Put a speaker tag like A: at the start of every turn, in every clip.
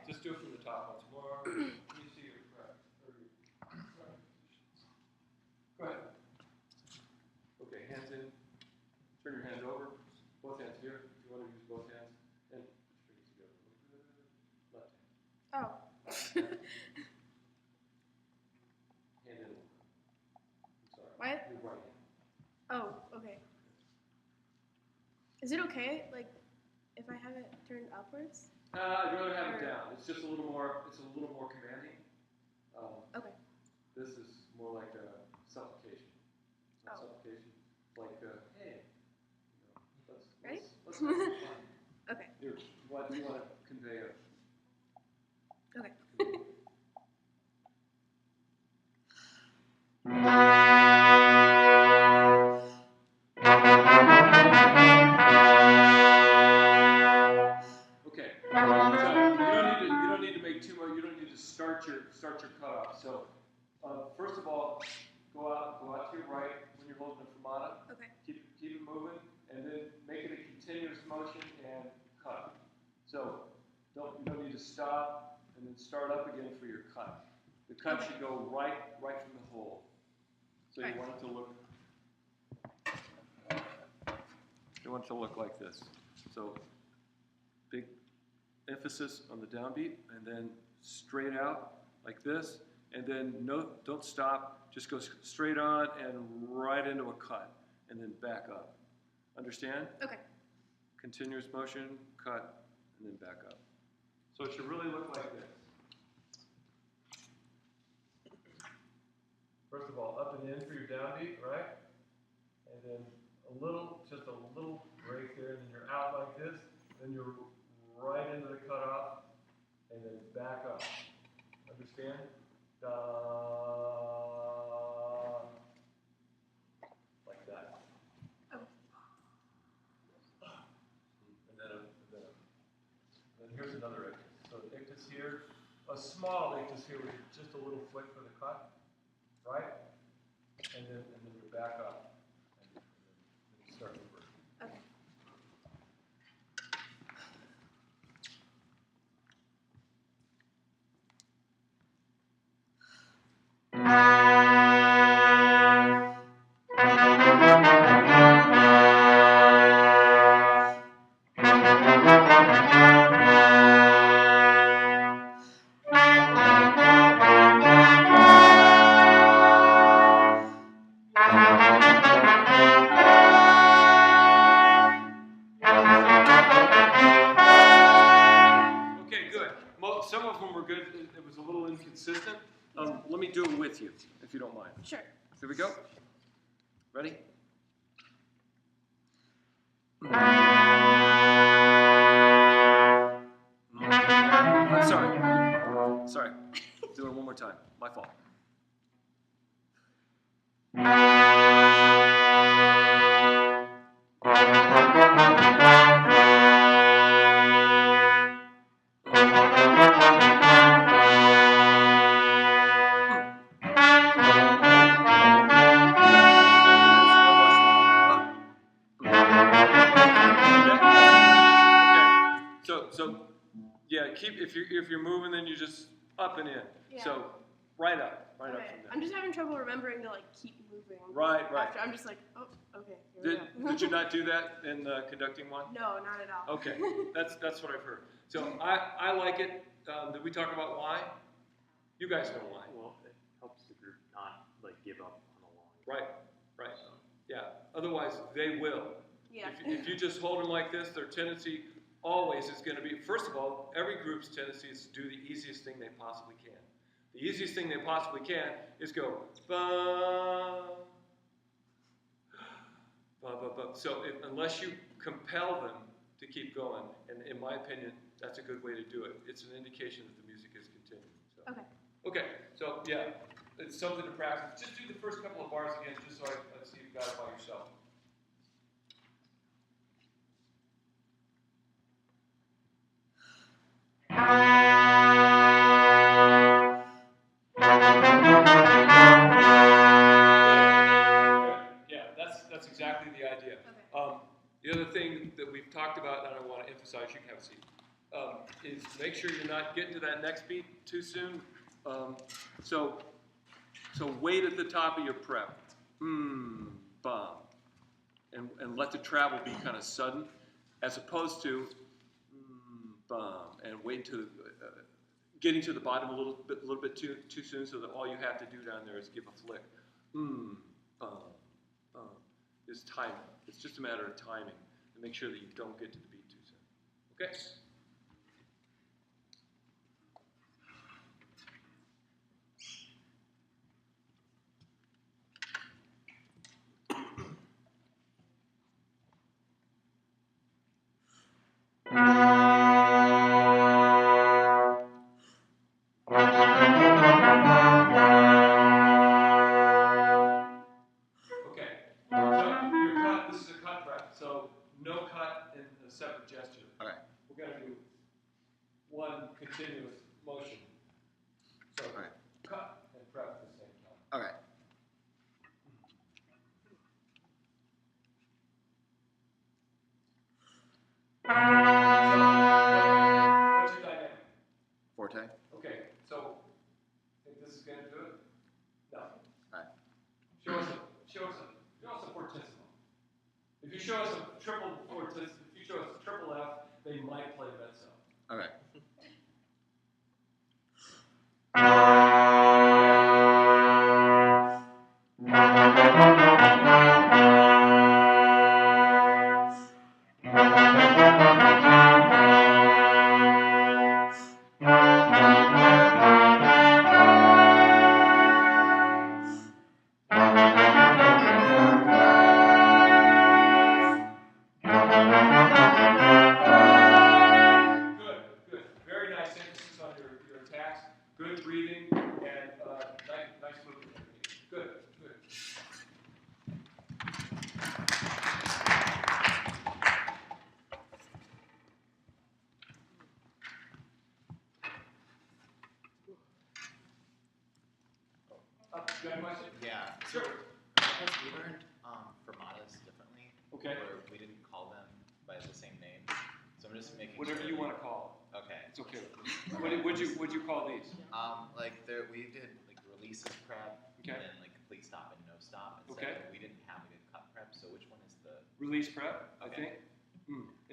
A: Just do it from the top once more. Let me see your correct. Go ahead. Okay, hands in. Turn your hands over. Both hands here. If you want to use both hands. And straight together. Left hand.
B: Oh.
A: Hand in. I'm sorry.
B: What?
A: Your right hand.
B: Oh, okay. Is it okay, like, if I have it turned upwards?
A: I'd rather have it down. It's just a little more. It's a little more commanding.
B: Okay.
A: This is more like a supplication. Not
B: Oh.
A: supplication. Like, hey, let's
B: Ready?
A: let's have some fun.
B: Okay.
A: What do you want to convey?
B: Okay.
A: Okay. So you don't need to make too much. You don't need to start your cutoff. So first of all, go out to your right when you're holding the fermata.
B: Okay.
A: Keep it moving, and then make it a continuous motion and cut. So you don't need to stop and then start up again for your cut. The cut should go right from the hole. So you want it to look. You want it to look like this. So big emphasis on the downbeat, and then straight out like this, and then don't stop. Just go straight on and right into a cut, and then back up. Understand?
B: Okay.
A: Continuous motion, cut, and then back up. So it should really look like this. First of all, up and in for your downbeat, right? And then just a little break there, and then you're out like this, then you're right into the cutoff, and then back up. Understand? Da, like that.
B: Oh.
A: And then here's another ictus. So ictus here, a small ictus here with just a little flick for the cut, right? And then you back up and then you start over.
B: Okay.
A: Okay, good. Some of them were good. It was a little inconsistent. Let me do it with you, if you don't mind.
B: Sure.
A: Here we go. Ready? I'm sorry. Sorry. Do it one more time. My fault. So yeah, if you're moving, then you just up and in.
B: Yeah.
A: So right up
B: Okay.
A: from there.
B: I'm just having trouble remembering to, like, keep moving.
A: Right.
B: After I'm just like, oh, okay. Here we go.
A: Did you not do that in conducting one?
B: No, not at all.
A: Okay, that's what I've heard. So I like it. Did we talk about why? You guys know why.
C: Well, it helps the group not give up on a line.
A: Right. Yeah. Otherwise, they will.
B: Yeah.
A: If you just hold them like this, their tendency always is going to be, first of all, every group's tendency is to do the easiest thing they possibly can. The easiest thing they possibly can is go, ba, ba, ba, ba. So unless you compel them to keep going, and in my opinion, that's a good way to do it. It's an indication that the music is continuing. So.
B: Okay.
A: So yeah, it's something to practice. Just do the first couple of bars again, just so I see you got it by yourself. Yeah, that's exactly the idea.
B: Okay.
A: The other thing that we've talked about, and I want to emphasize, you can have a seat, is make sure you're not getting to that next beat too soon. So wait at the top of your prep. Bum. And let the travel be kind of sudden, as opposed to bum, and wait until getting to the bottom a little bit too soon, so that all you have to do down there is give a flick. Bum, bum. Is timing. It's just a matter of timing to make sure that you don't get to the beat too soon. Okay? Separate gesture.
D: All right.
A: We're going to do one continuous motion. So
D: all right.
A: Cut and prep at the same time.
D: All right.
A: So, what's your dynamic?
D: Forte.
A: Okay, so think this is going to do it? No.
D: All right.
A: Show us a fortissimo. If you show us a triple fortissimo, if you show us a triple F, they might play mezzo.
D: All right.
A: Good breathing, and nice movement. Good, good. You got a question?
E: Yeah.
A: Sure.
E: Because we learned fermatas differently.
A: Okay.
E: Where we didn't call them by the same name. So I'm just making
A: whatever
E: sure
A: you want to call
E: them. Okay.
A: It's okay. What'd you call these?
E: We did like releases prep
A: Okay.
E: and then like complete stop and no stop. And
A: Okay.
E: So we didn't have a good cut prep. So which one is the
A: Release prep, I think.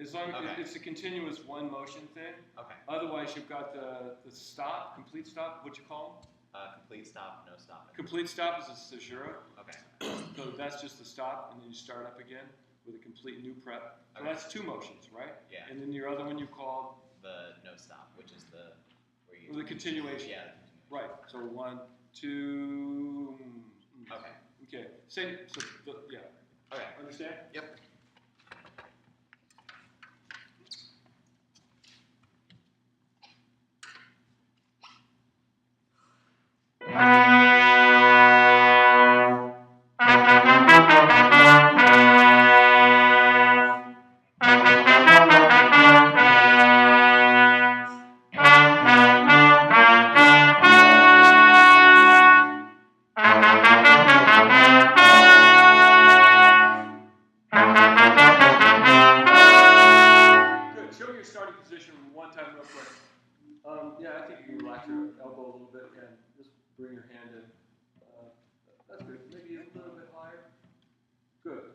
A: As long as
E: Okay.
A: it's a continuous one motion thing.
E: okay?
A: Otherwise, you've got the stop, complete stop. What you call them?
E: Complete stop, no stop.
A: Complete stop is a caesura.
E: Okay.
A: So that's just the stop, and then you start up again with a complete new prep. So
E: Okay.
A: that's two motions, right?
E: Yeah.
A: And then your other one you called
E: The no stop, which is the where you.
A: the continuation.
E: Yeah. The continuation.
A: Right. So 1, 2.
E: Okay.
A: Okay. Same. So yeah.
E: Okay.
A: Understand?
E: Yep.
A: Good. Show your starting position one time real quick. Yeah, I think you can relax your elbow a little bit and just bring your hand in. That's good. Maybe a little bit higher. Good.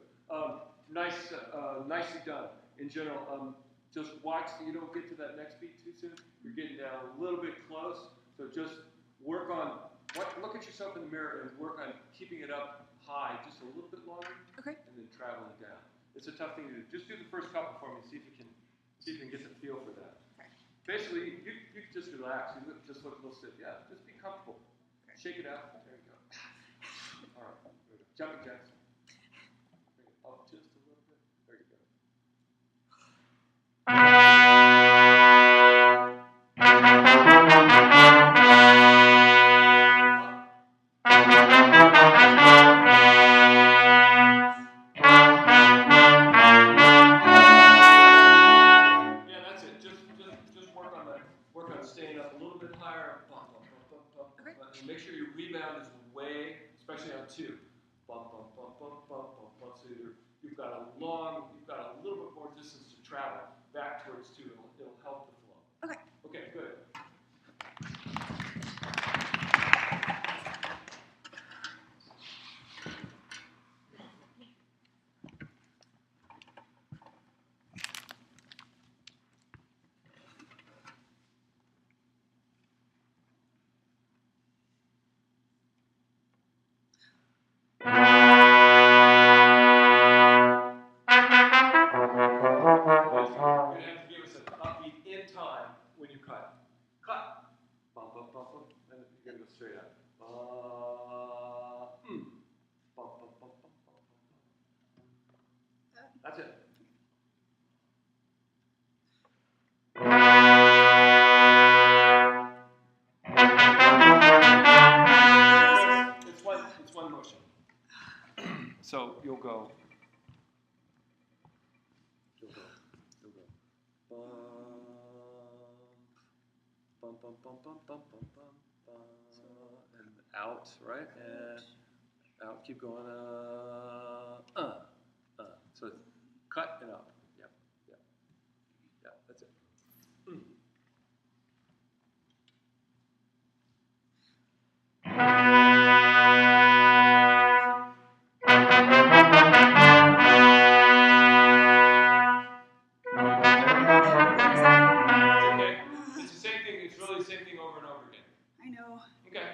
A: Nicely done. In general, just watch so you don't get to that next beat too soon. You're getting down a little bit close, so just work on. Look at yourself in the mirror and work on keeping it up high just a little bit longer.
B: Okay.
A: And then traveling down. It's a tough thing to do. Just do the first couple for me. See if you can get the feel for that.
B: Okay.
A: Basically, you can just relax. You just look a little stiff. Yeah, just be comfortable.
B: Okay.
A: Shake it out. There you go. All right. There we go. Jumping jacks. Bring it up just a little bit. There you go. Yeah, that's it. Just work on staying up a little bit higher. Bump, bump, bump, bump, bump.
B: Okay.
A: And make sure your rebound is way, especially on 2. Bump, bump, bump, bump, bump, bump, bump. So you've got a little bit more distance to travel back towards 2. It'll help the flow.
B: Okay.
A: Okay. straight out. Bum, bum, bum, bum, bum, bum. That's it. It's one motion. So you'll go. Bum, bum, bum, bum, bum, bum, bum, bum, and out, right? And out, keep going. So it's cut and up. Yep, yep, yep. That's it. Okay. It's the same thing. It's really the same thing over and over again.
B: I know.
A: Okay.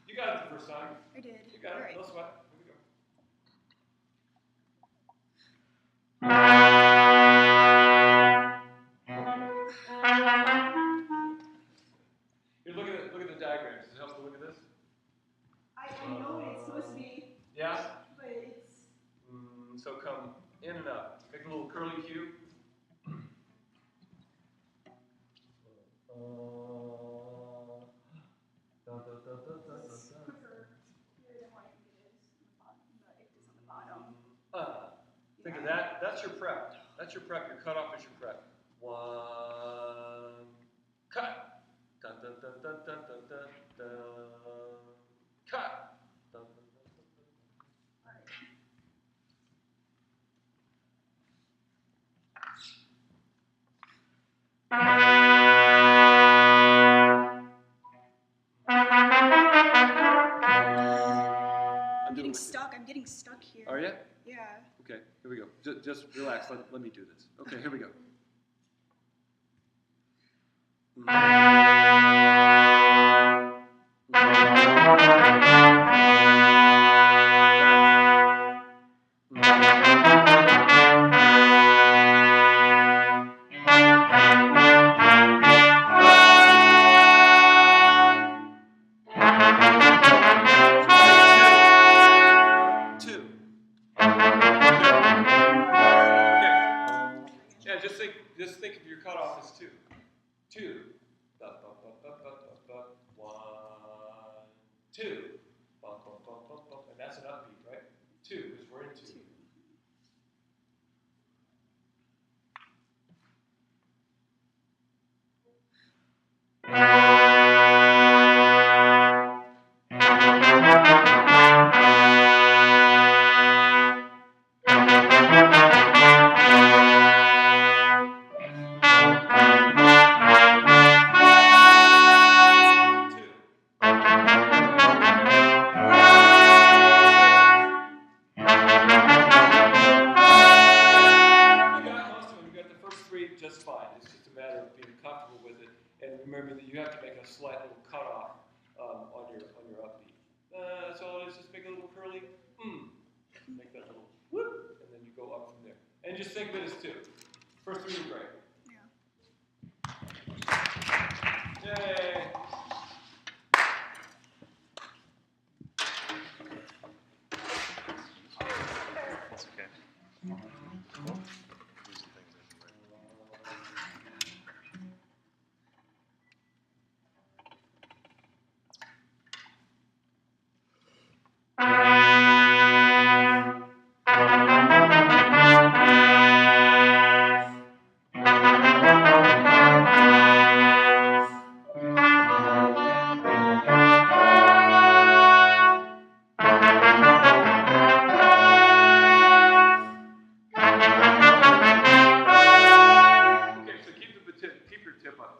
A: You got it the first time.
B: I did.
A: You got it.
B: Alright.
A: No sweat. Here we go. Here, look at the diagrams. Does it help to look at this?
B: I know what it's supposed to be,
A: Yeah.
B: but it's.
A: So come in and up. Make a little curly Q. Think of that. That's your prep. That's your prep. Your cutoff is your prep. One, cut. Dun, dun, dun, dun, dun, dun, dun, dun. Cut. Dun, dun, dun, dun, dun.
B: I'm getting stuck here.
A: Are you?
B: Yeah.
A: Okay, here we go. Just relax. Let me do this. Okay, here we go. Two. Okay. Yeah, just think of your cutoff as two. Two. One, two. And that's an upbeat, right? Two, because we're in two. Just fine. It's just a matter of being comfortable with it, and remember that you have to make a slight little cutoff on your upbeat. That's all it is. Just make a little curly. Make that little whoop, and then you go up from there. And just think of it as two. First three are great.
B: Yeah.
A: Yay!
C: That's okay.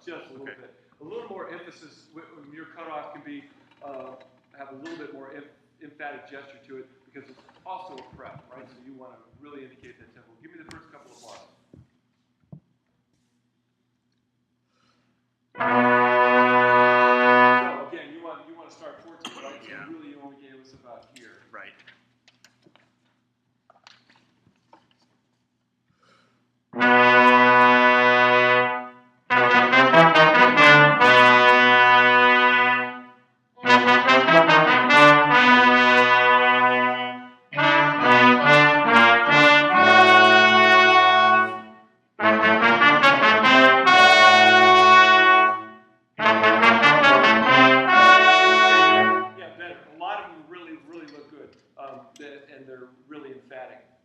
A: Just a little bit. A little more emphasis when your cutoff can be have a little bit more emphatic gesture to it because it's also a prep, right? So you want to really indicate that tempo. Give me the first couple of bars. So again, you want to start 14, right?
C: Yeah.
A: So really you only gave us about here.
C: Right.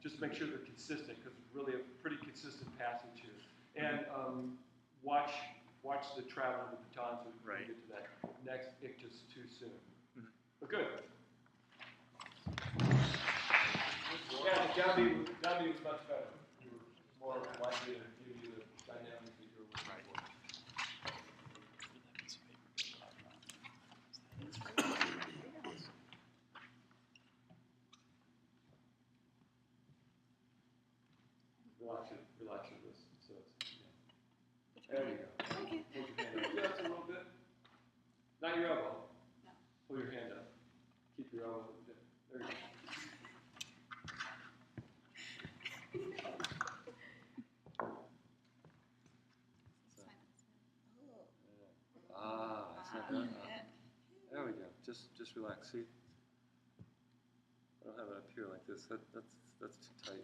A: just make sure they're consistent, because it's really a pretty consistent passage here. And watch the travel of the baton so we can
C: Right.
A: get to that next ictus too soon. But good. Yeah, the downbeat was much better. You were more likely to give you the dynamics that you were looking for. Relax your wrist. So it's, there you go.
B: Okay.
A: Hold your hand up just a little bit. Not your elbow.
B: No.
A: Pull your hand up. Keep your elbow. There you go. Ah, it's not done. There we go. Just relax. See, I don't have it up here like this. That's too tight. And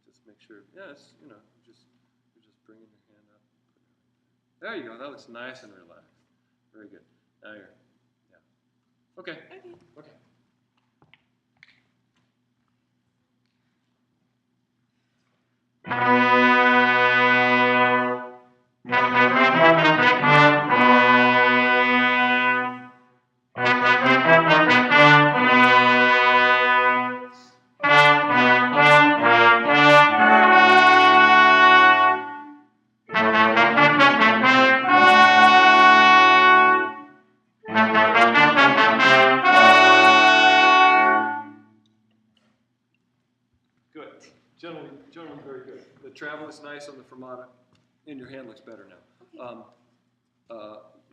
A: just make sure. Yeah, it's you're just bringing your hand up. There you go. That looks nice and relaxed. Very good. Now you're. Yeah. Okay.
B: Okay.
A: Okay. Good. Gentlemen, very good. The travel is nice on the fermata, and your hand looks better now.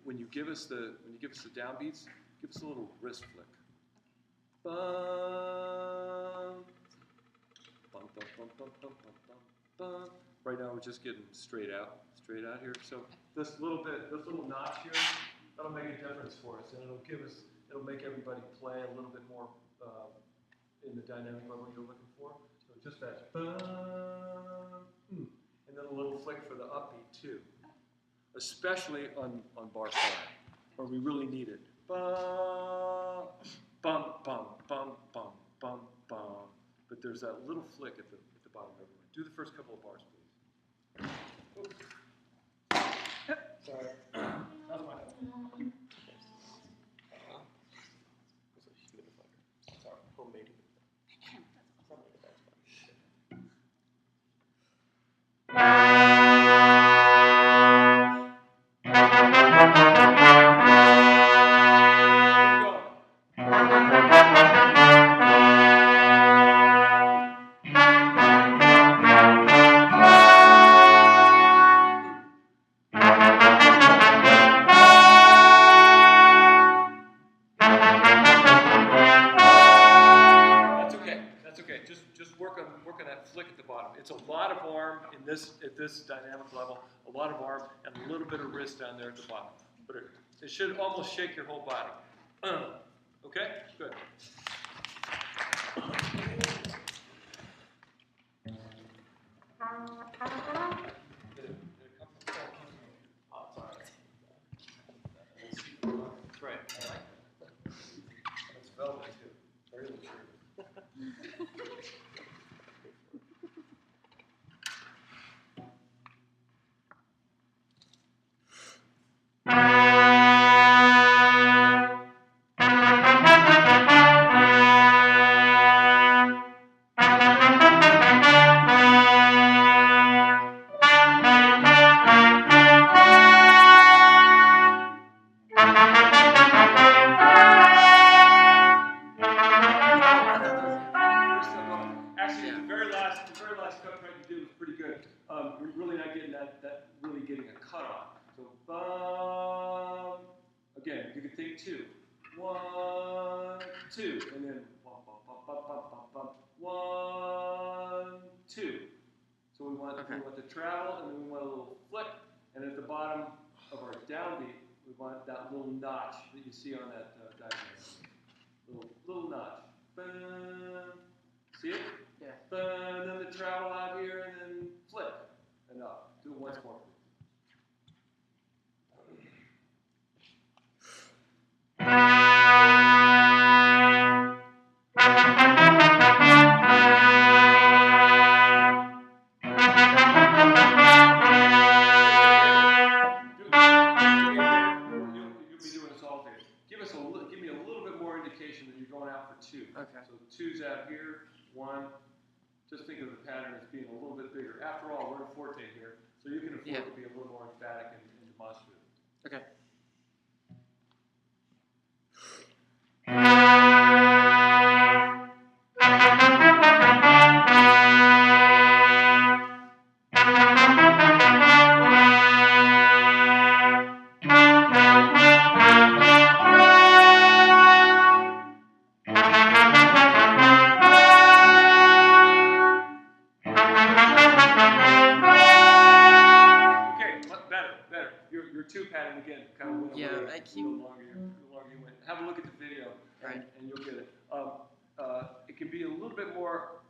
A: When you give us the downbeats, give us a little wrist flick. Bum, bum, bum, bum, bum, bum, bum, bum. Right now we're just getting straight out here. So this little notch here, that'll make a difference for us, and it'll make everybody play a little bit more in the dynamic level you're looking for. So just that, and then a little flick for the upbeat too, especially on bar 5, where we really need it. Bum, bum, bum, bum, bum, bum, bum. But there's that little flick at the bottom of everyone. Do the first couple of bars, please. Oops. Sorry. That was my fault.
C: Sorry, homemade. That's okay. Just work on that flick at the bottom. It's a lot of arm at this dynamic level, a lot of arm and a little bit of wrist down there at the bottom. But it should almost shake your whole body. Okay? Good. Oh, sorry. That's right. I like that. That's velvet too. Very luxurious. Actually, the very last cut try to do was pretty good. We're really not getting that really getting a cut on. So bum. Again, you can think 2. 1, 2, and then bum, bum, bum, bum, bum, bum, bum. 1, 2. So we want the travel, and then we want a little flick, and at the bottom of our downbeat, we want that little notch that you see on that diagram. Little notch. Bum. See it?
E: Yeah.
A: And then the travel out here, and then flip and up. Do it once more. give me a little bit more indication that you're going out for 2.
D: Okay.
A: So 2's out here, 1. Just think of the pattern as being a little bit bigger. After all, we're in forte here, so you can afford to be a little more emphatic and demonstrative.
D: Okay.
A: Your 2 pattern again kind of went away.
D: Yeah, I keep.
A: The longer you went. Have a look at the video,
D: Right.
A: and you'll get it. It can be a little bit more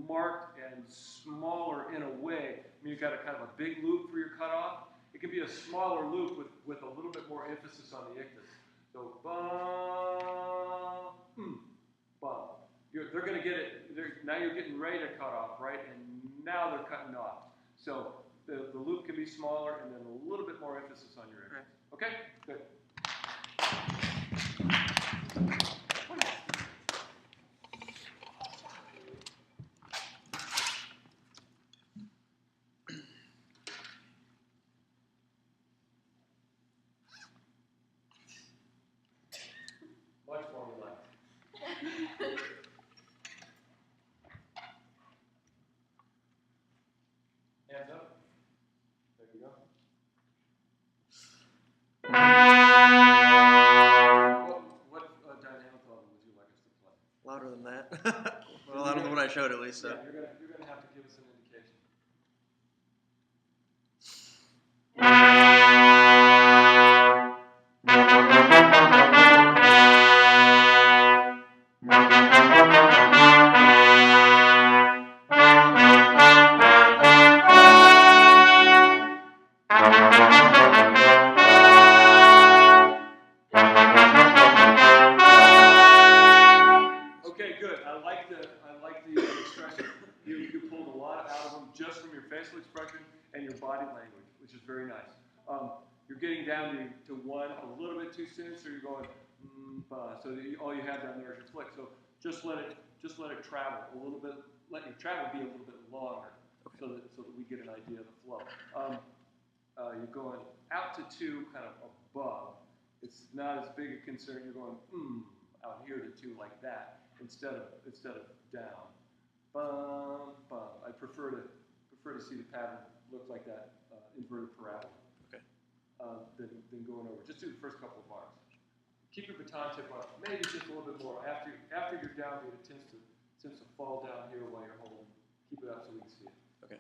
A: marked and smaller in a way. I mean, you've got a kind of a big loop for your cutoff. It can be a smaller loop with a little bit more emphasis on the ictus. So, bum. They're going to get it. Now you're getting ready to cut off, right? And now they're cutting off. So the loop can be smaller and then a little bit more emphasis on your ictus.
D: Right.
A: Okay? Good. Much more relaxed. Hands up. There you go. What dynamic level would you like us to play?
D: Louder than that. Well, louder than what I showed at least. So.
A: Yeah, you're gonna have to give us an indication. Okay, good. I like the expression. You pulled a lot out of them just from your facial expression and your body language, which is very nice. You're getting down to 1 a little bit too soon, so you're going so all you have down there is your flick. So just let it travel a little bit. Let your travel be a little bit longer, so that we get an idea of the flow. You're going out to 2, kind of above. It's not as big a concern. You're going out here to 2 like that instead of down. Bum bum. I prefer to see the pattern look like that inverted parabola.
D: Okay.
A: Than going over. Just do the first couple of bars. Keep your baton tip up, maybe just a little bit more. After you're downbeat, it tends to fall down here while you're holding. Keep it up so we can see it.
D: Okay.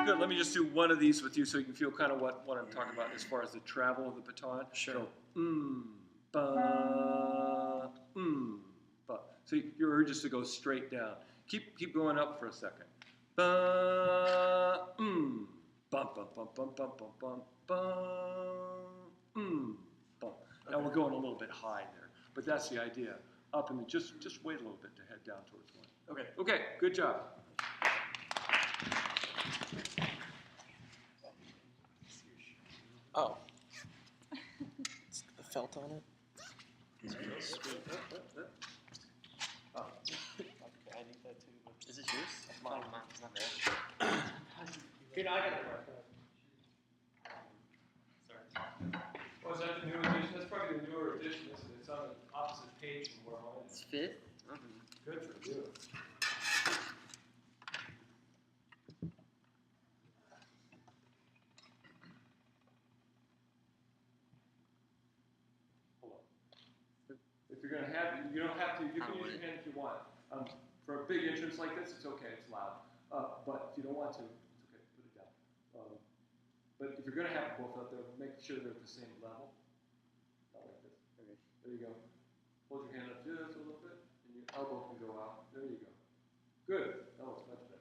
A: Good. Let me just do one of these with you so you can feel kind of what I'm talking about as far as the travel of the baton.
D: Sure.
A: So, ba, ba. So your urge is to go straight down. Keep going up for a second. Ba, bum, bum, bum, bum, bum, bum, bum, bum, bum. Now we're going a little bit high there, but that's the idea. Up and just wait a little bit to head down towards 1.
D: Okay.
A: Okay, good job.
D: Oh. It's the felt on it. Oh. I need that too. Is it yours? Mine. Mine's not there. Dude, I got it.
A: Oh, is that the new edition? That's probably the newer edition, isn't it? It's on the opposite page from where mine is.
D: It's fit.
A: Good for you. Hold on. If you're gonna have, you don't have to. You can use your hand if you want. For a big entrance like this, it's okay. It's loud. But if you don't want to, it's okay. Put it down. But if you're gonna have them both up there, make sure they're at the same level. Not like this. Okay. There you go. Hold your hand up just a little bit, and your elbow can go out. There you go.
C: Good. Oh, it's much better.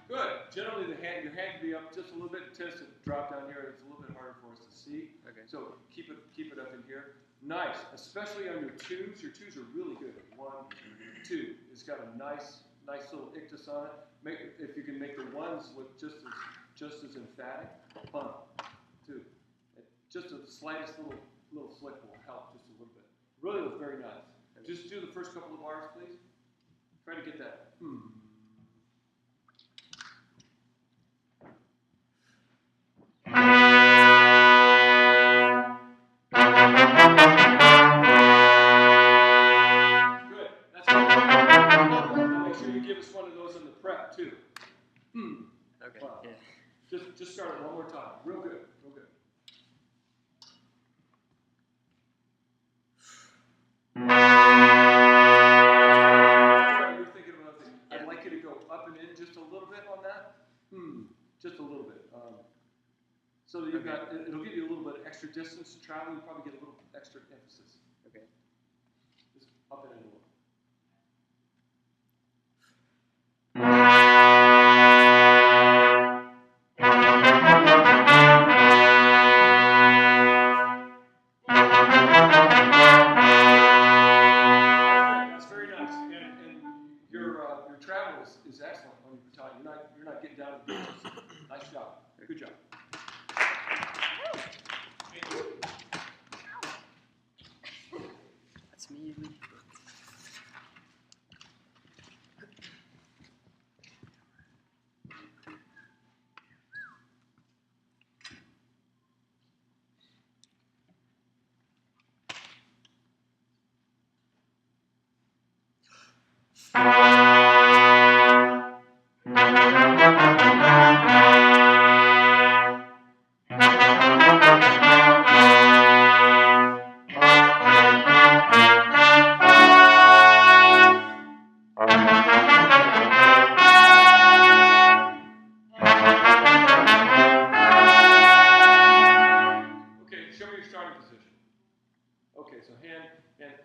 C: Good. Generally, your hand can be up just a little bit. It tends to drop down here. It's a little bit harder for us to see.
D: Okay.
C: So keep it up in here. Nice, especially on your twos. Your twos are really good. 1, 2. It's got a nice little ictus on it. If you can make the ones look just as emphatic. 1, 2. Just the slightest little flick will help just a little bit. Really look very nice. Just do the first couple of bars, please. Try to get that. Good. That's good. Now make sure you give us one of those in the prep too.
D: Okay.
C: Wow.
D: Yeah.
C: Just start it one more time. Real good. Real good. Sorry, you're thinking about it. I'd like you to go up and in just a little bit on that. Just a little bit. So that you've got, it'll give you a little bit of extra distance to travel. You probably get a little extra emphasis.
D: Okay.
C: Just up and in a little. That's very nice, and your travel is excellent on your battalion. You're not getting down to the beaches. Nice job. Good job.
D: That's me. Okay, show me your starting position. Okay, so hand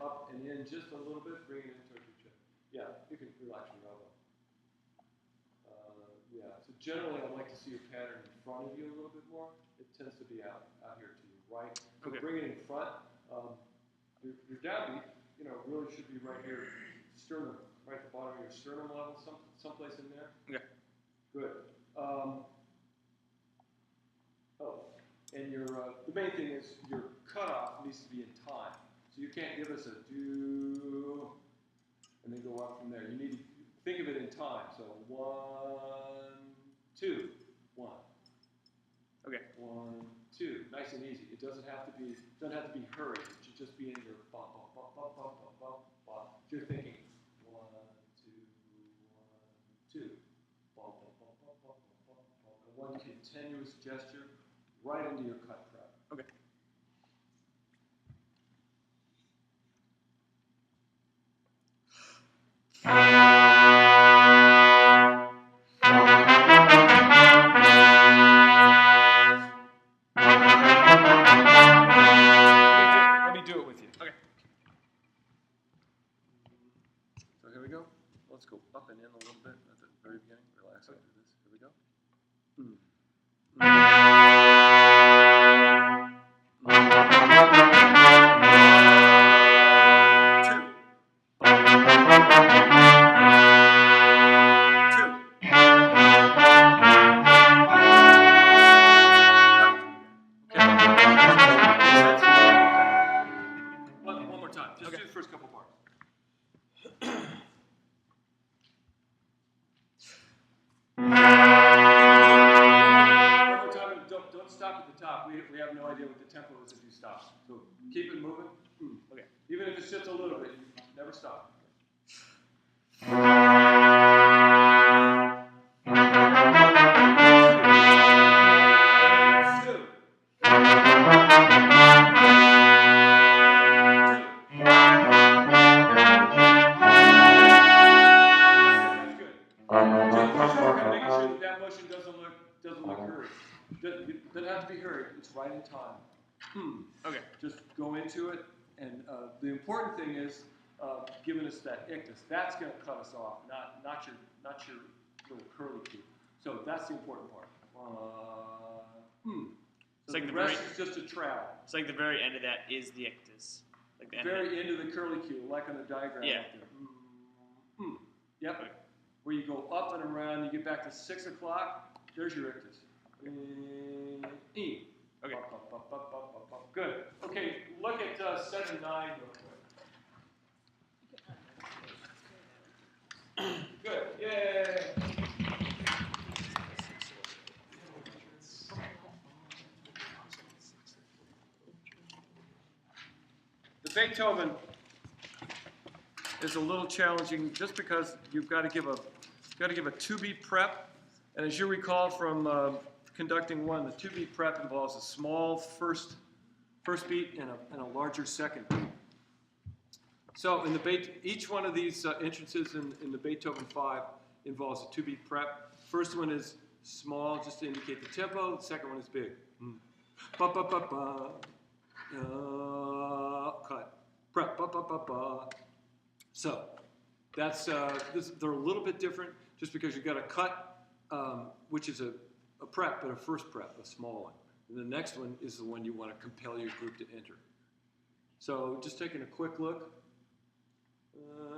D: up and in just a little bit, bring it in towards your chest. Yeah, you can relax your elbow. Yeah, so generally I like to see your pattern in front of you a little bit more. It tends to be out here to your right. So Okay.
C: bring it in front. Your downbeat, really should be right here, sternum, right at the bottom of your sternum level, someplace in there.
D: Okay.
C: Good. And the main thing is your cutoff needs to be in time. So you can't give us a do and then go up from there. You need to think of it in time. So 1, 2, 1.
D: Okay.
C: 1, 2. Nice and easy. It doesn't have to be hurried. It should just be in your bop, bop, bop, bop, bop, bop, bop, bop. You're thinking 1, 2, 1, 2. Bop, bop, bop, bop, bop, bop, bop. One continuous gesture right into your cut prep.
D: Okay.
C: Let me do it with you.
D: Okay.
C: So here we go. Let's go up and in a little bit at the very beginning. Relax after this. Here we go. One more time. Just do the first couple bars. One more time. Don't stop at the top. We have no idea what the tempo is if you stop. So keep it moving.
D: Okay.
C: Even if it's just a little bit, you never stop.
A: Doesn't have to be hurried, it's right in time.
F: Okay.
A: Just go into it, and the important thing is giving us that ictus. That's going to cut us off, not your little curly Q. So that's the important part. So
F: like
A: the
F: the
A: rest
F: very-
A: is just a travel.
F: It's like the very end of that is the ictus. Like the end of it.
A: Very end of the curly Q, like on the diagram
F: Yeah.
A: up there. Yep.
F: Okay.
A: Where you go up and around, you get back to 6 o'clock, there's your ictus. E.
F: Okay.
A: Up. Good. Okay, look at 7-9 real quick. Good. Yay. The Beethoven is a little challenging just because you've got to give a 2-beat prep, and as you recall from conducting one, the 2-beat prep involves a small first beat and a larger second beat. So in each one of these entrances in the Beethoven 5 involves a 2-beat prep. First one is small, just to indicate the tempo. The second one is big. Ba ba ba ba. Cut. Prep. Ba ba ba ba. So that's they're a little bit different, just because you've got a cut, which is a prep, but a first prep, a small one. And the next one is the one you want to compel your group to enter. So just taking a quick look,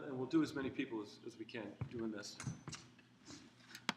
A: and we'll do as many people as we can doing this.